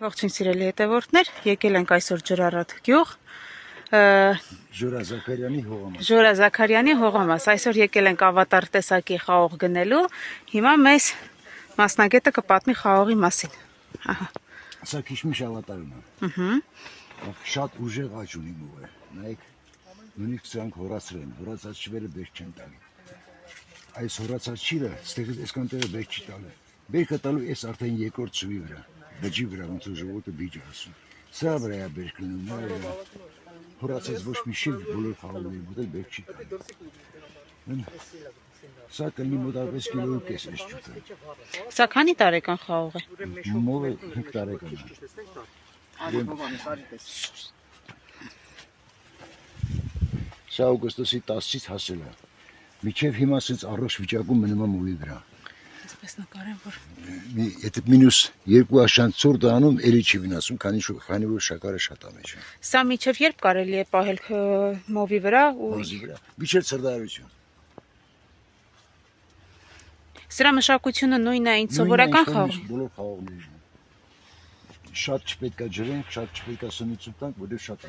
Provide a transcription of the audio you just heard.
Ողջույն սիրելի հետևորդներ, եկել ենք այսօր Ջրառատ գյուղ, Ժորա Զաքարյանի հողամաս, այսօր եկել ենք ավատար տեսակի խաղող գնելու, հիմա մեզ մասնագետը կպատմի խաղողի մասին։ Սա քիշմիշ ավատարն է, շատ ուժեղ աճ ունի գուղը, նայեք, նույնիսկ սրանք հորացրել են, հորացած չվերը բերք չեն տալի, այս հորացած չիրը, ստեղից այսքան տեղը բերք չի տալի, բերքը տալու ես արդեն երկրորդ ծուի վրա, բջի վրա, ոնց որ ժողովուրդը բիջ ասում, սրա վրա է բերք լինում, հորացած ոչ մի շիլ բոլոր խաղողների մոտ էլ բերք չի տալի, սա կլինի մոտավորապես կիլոյի կես այս ճուտը։ Սա քանի տարեկան խաղող է։ Մովը 5 տարեկան է։ Սա օգոստոսի 10-ից հասել է։ Մինչև հիմա ասենց առողջ վիճակում մնում է մովի վրա։ Այսպես նկարեմ, որ Եթե մինուս 2 աշան ցուրտ անում, էլի չի վնասում, քանի որ շաքարը շատ է մեջ։ Սա մինչև երբ կարելի է պահել մովի վրա ու Մազի վրա։ Մինչև ցրդարություն։ Սրա մշակությունը նույնն է, ինչ սովորական խաղող։ Բոլոր խաղողներն։ Շատ չպետք է ջրենք, շատ չպետք է սնուցում տանք, որովհետև շատ